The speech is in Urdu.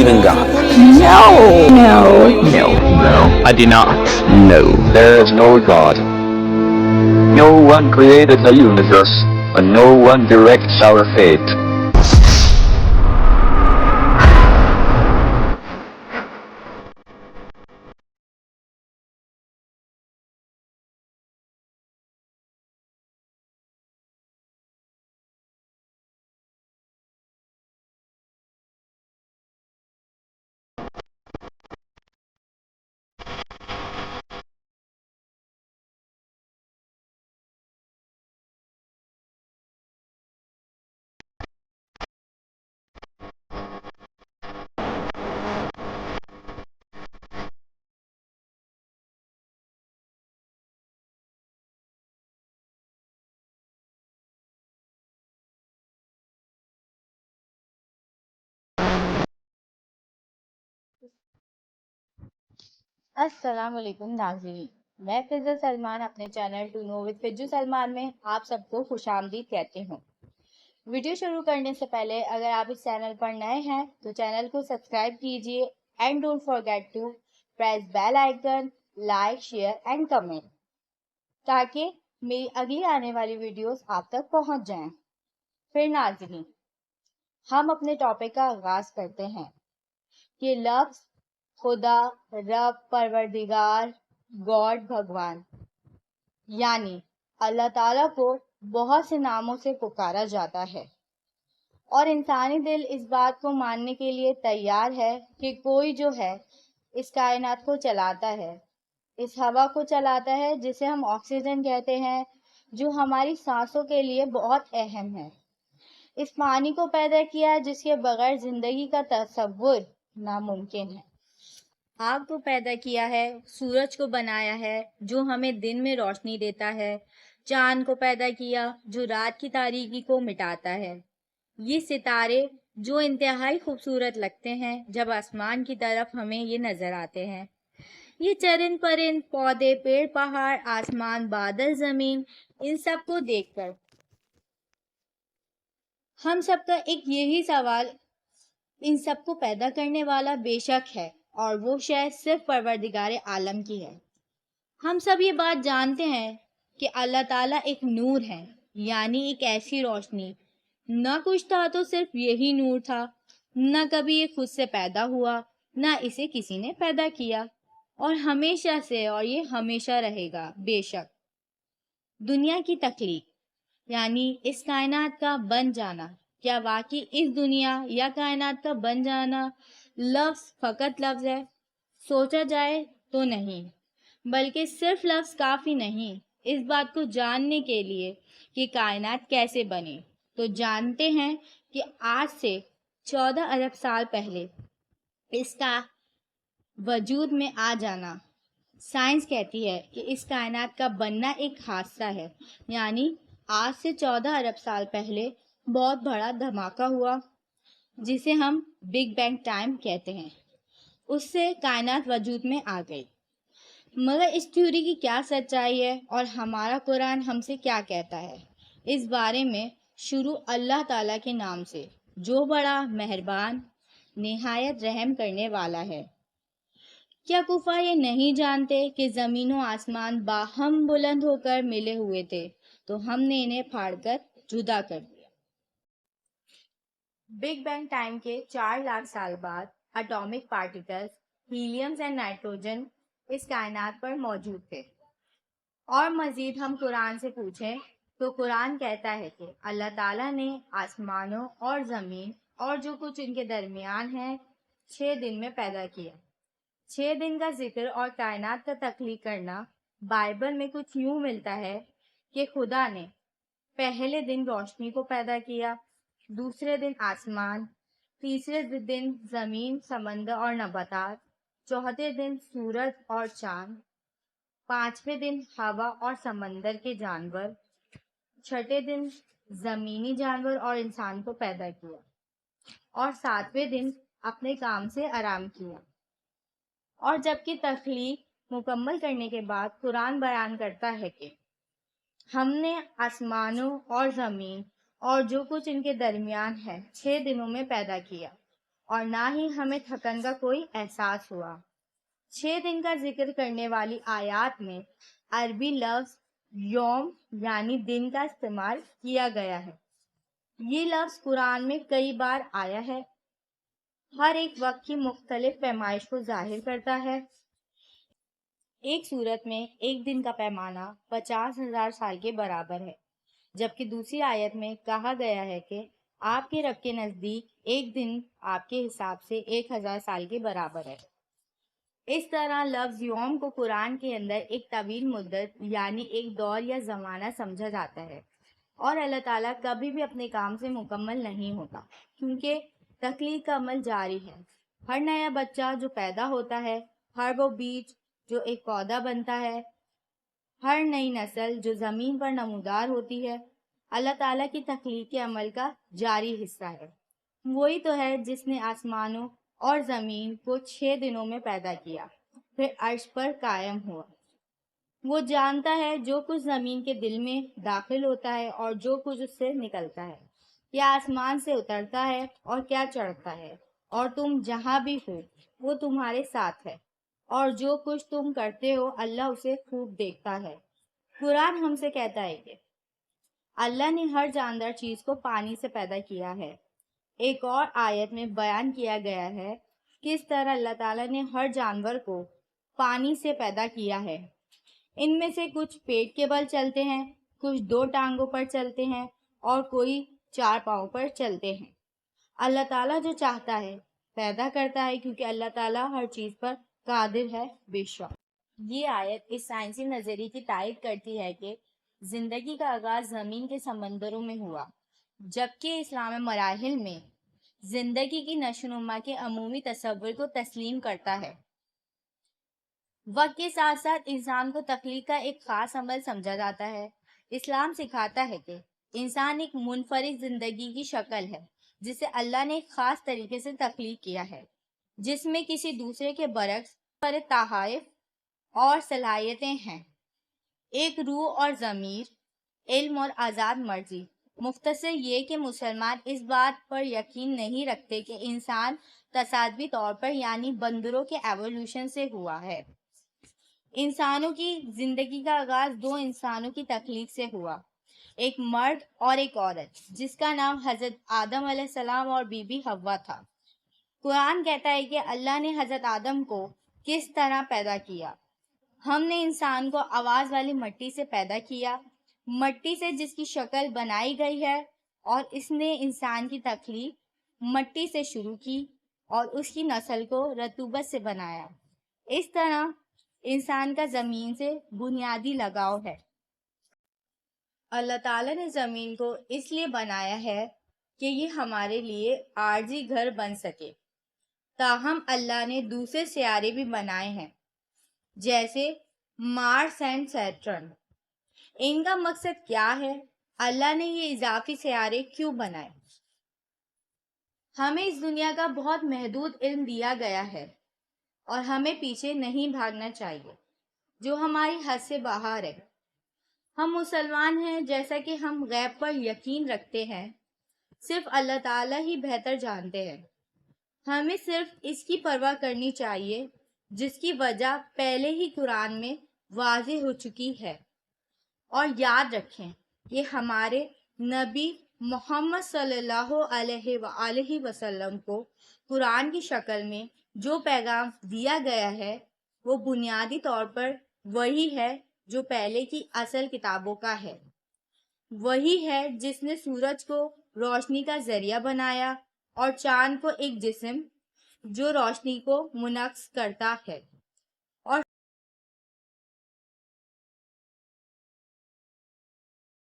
believe in God? No. No. I do not. No. There is no God. No one created the universe, and no one directs our fate. السلام علیکم ناظرین، میں فضل سلمان اپنے چینل ٹو نو وتھ فجو سلمان میں آپ سب کو خوش آمدید کہتی ہوں۔ ویڈیو شروع کرنے سے پہلے اگر آپ اس چینل پر نئے ہیں تو چینل کو سبسکرائب کیجیے and don't forget to press bell icon, like, share and comment تاکہ میری اگلی آنے والی ویڈیوز آپ تک پہنچ جائیں۔ پھر ناظرین، ہم اپنے ٹاپک کا آغاز کرتے ہیں کہ لفظ خدا، رب، پروردگار، گاڈ، بھگوان یعنی اللہ تعالیٰ کو بہت سے ناموں سے پکارا جاتا ہے، اور انسانی دل اس بات کو ماننے کے لیے تیار ہے کہ کوئی جو ہے اس کائنات کو چلاتا ہے، اس ہوا کو چلاتا ہے جسے ہم آکسیجن کہتے ہیں، جو ہماری سانسوں کے لیے بہت اہم ہے، اس پانی کو پیدا کیا ہے جس کے بغیر زندگی کا تصور ناممکن ہے، آگ کو پیدا کیا ہے، سورج کو بنایا ہے جو ہمیں دن میں روشنی دیتا ہے، چاند کو پیدا کیا جو رات کی تاریکی کو مٹاتا ہے، یہ ستارے جو انتہائی خوبصورت لگتے ہیں جب آسمان کی طرف ہمیں یہ نظر آتے ہیں، یہ چرند پرند، پودے، پیڑ، پہاڑ، آسمان، بادل، زمین، ان سب کو دیکھ کر ہم سب کا ایک یہی سوال، ان سب کو پیدا کرنے والا بے شک ہے اور وہ شے صرف پروردگار عالم کی ہے۔ ہم سب یہ بات جانتے ہیں کہ اللہ تعالیٰ ایک نور ہے، یعنی ایک ایسی روشنی، نہ کچھ تھا تو صرف یہی نور تھا، نہ کبھی یہ خود سے پیدا ہوا، نہ اسے کسی نے پیدا کیا، اور ہمیشہ سے اور یہ ہمیشہ رہے گا۔ بے شک دنیا کی تخلیق یعنی اس کائنات کا بن جانا، کیا واقعی اس دنیا یا کائنات کا بن جانا لفظ فقط لفظ ہے؟ سوچا جائے تو نہیں، بلکہ صرف لفظ کافی نہیں اس بات کو جاننے کے لیے کہ کائنات کیسے بنی۔ تو جانتے ہیں کہ آج سے 14 ارب سال پہلے اس کا وجود میں آ جانا، سائنس کہتی ہے کہ اس کائنات کا بننا ایک حادثہ ہے، یعنی آج سے 14 ارب سال پہلے بہت بڑا دھماکہ ہوا جسے ہم بگ بینگ ٹائم کہتے ہیں، اس سے کائنات وجود میں آ گئی۔ مگر اس تھیوری کی کیا سچائی ہے اور ہمارا قرآن ہم سے کیا کہتا ہے، اس بارے میں شروع اللہ تعالیٰ کے نام سے جو بڑا مہربان نہایت رحم کرنے والا ہے۔ کیا کفار یہ نہیں جانتے کہ زمین و آسمان باہم بلند ہو کر ملے ہوئے تھے تو ہم نے انہیں پھاڑ کر جدا کر دیا۔ بگ بینگ ٹائم کے 4 لاکھ سال بعد atomic particles helium and nitrogen اس کائنات پر موجود تھے، اور مزید ہم قرآن سے پوچھیں تو قرآن کہتا ہے کہ اللہ تعالیٰ نے آسمانوں اور زمین اور جو کچھ ان کے درمیان ہے 6 دن میں پیدا کیا۔ 6 دن کا ذکر اور کائنات کا تخلیق کرنا بائبل میں کچھ یوں ملتا ہے کہ خدا نے پہلے دن روشنی کو پیدا کیا، دوسرے دن آسمان، تیسرے دن زمین، سمندر اور نباتات، چوتھے دن سورج اور چاند، پانچویں دن ہوا اور سمندر کے جانور، چھٹے دن زمینی جانور اور انسان کو پیدا کیا، اور ساتویں دن اپنے کام سے آرام کیا۔ اور جبکہ تخلیق مکمل کرنے کے بعد قرآن بیان کرتا ہے کہ ہم نے آسمانوں اور زمین اور جو کچھ ان کے درمیان ہے 6 دنوں میں پیدا کیا، اور نہ ہی ہمیں تھکن کا کوئی احساس ہوا۔ 6 دن کا ذکر کرنے والی آیات میں عربی لفظ یوم یعنی دن کا استعمال کیا گیا ہے۔ یہ لفظ قرآن میں کئی بار آیا ہے، ہر ایک وقت کی مختلف پیمائش کو ظاہر کرتا ہے۔ ایک صورت میں ایک دن کا پیمانہ 50,000 سال کے برابر ہے، جبکہ دوسری آیت میں کہا گیا ہے کہ آپ کے رب کے نزدیک ایک دن آپ کے حساب سے 1,000 سال کے برابر ہے۔ اس طرح لفظ یوم کو قرآن کے اندر ایک طویل مدت یعنی ایک دور یا زمانہ سمجھا جاتا ہے، اور اللہ تعالیٰ کبھی بھی اپنے کام سے مکمل نہیں ہوتا، کیونکہ تخلیق کا عمل جاری ہے۔ ہر نیا بچہ جو پیدا ہوتا ہے، ہر وہ بیج جو ایک پودا بنتا ہے، ہر نئی نسل جو زمین پر نمودار ہوتی ہے، اللہ تعالیٰ کی تخلیق کے عمل کا جاری حصہ ہے۔ وہی تو ہے جس نے آسمانوں اور زمین کو 6 دنوں میں پیدا کیا، پھر عرش پر قائم ہوا۔ وہ جانتا ہے جو کچھ زمین کے دل میں داخل ہوتا ہے اور جو کچھ اس سے نکلتا ہے، کیا آسمان سے اترتا ہے اور کیا چڑھتا ہے، اور تم جہاں بھی ہو وہ تمہارے ساتھ ہے، اور جو کچھ تم کرتے ہو اللہ اسے خوب دیکھتا ہے۔ قرآن ہم سے کہتا ہے کہ اللہ نے ہر جاندار چیز کو پانی سے پیدا کیا ہے۔ ایک اور آیت میں بیان کیا گیا ہے کس طرح اللہ تعالیٰ نے ہر جانور کو پانی سے پیدا کیا ہے۔ ان میں سے کچھ پیٹ کے بل چلتے ہیں، کچھ 2 ٹانگوں پر چلتے ہیں، اور کوئی 4 پاؤں پر چلتے ہیں۔ اللہ تعالیٰ جو چاہتا ہے پیدا کرتا ہے، کیونکہ اللہ تعالیٰ ہر چیز پر قادر ہے بے شک۔ یہ آیت اس سائنسی نظریے کی تائید کرتی ہے کہ زندگی کا آغاز زمین کے سمندروں میں ہوا، جبکہ اسلام مراحل میں زندگی کی نشو و نما کے عمومی تصور کو تسلیم کرتا ہے۔ وقت کے ساتھ ساتھ انسان کو تخلیق کا ایک خاص عمل سمجھا جاتا ہے۔ اسلام سکھاتا ہے کہ انسان ایک منفرد زندگی کی شکل ہے جسے اللہ نے ایک خاص طریقے سے تخلیق کیا ہے، جس میں کسی دوسرے کے برعکس منفرد تحائف اور صلاحیتیں ہیں، ایک روح اور ضمیر، علم اور آزاد مرضی۔ مختصر یہ کہ مسلمان اس بات پر یقین نہیں رکھتے کہ انسان تصادفی طور پر یعنی بندروں کے ایوولوشن سے ہوا ہے۔ انسانوں کی زندگی کا آغاز 2 انسانوں کی تخلیق سے ہوا، ایک مرد اور ایک عورت، جس کا نام حضرت آدم علیہ السلام اور بی بی حوا تھا۔ قرآن کہتا ہے کہ اللہ نے حضرت آدم کو کس طرح پیدا کیا۔ ہم نے انسان کو آواز والی مٹی سے پیدا کیا، مٹی سے جس کی شکل بنائی گئی ہے، اور اس نے انسان کی تخلیق مٹی سے شروع کی اور اس کی نسل کو رطوبت سے بنایا۔ اس طرح انسان کا زمین سے بنیادی لگاؤ ہے۔ اللہ تعالیٰ نے زمین کو اس لیے بنایا ہے کہ یہ ہمارے لیے عارضی گھر بن سکے، تاہم اللہ نے دوسرے سیارے بھی بنائے ہیں، جیسے مارس اینڈ سیٹرن۔ ان کا مقصد کیا ہے؟ اللہ نے یہ اضافی سیارے کیوں بنائے؟ ہمیں اس دنیا کا بہت محدود علم دیا گیا ہے، اور ہمیں پیچھے نہیں بھاگنا چاہیے جو ہماری حد سے باہر ہے۔ ہم مسلمان ہیں، جیسا کہ ہم غیب پر یقین رکھتے ہیں، صرف اللہ تعالیٰ ہی بہتر جانتے ہیں۔ ہمیں صرف اس کی پرواہ کرنی چاہیے جس کی وجہ پہلے ہی قرآن میں واضح ہو چکی ہے، اور یاد رکھیں کہ ہمارے نبی محمد صلی اللہ علیہ وآلہ وسلم کو قرآن کی شکل میں جو پیغام دیا گیا ہے وہ بنیادی طور پر وہی ہے جو پہلے کی اصل کتابوں کا ہے۔ وہی ہے جس نے سورج کو روشنی کا ذریعہ بنایا اور چاند کو ایک جسم جو روشنی کو منعکس کرتا ہے۔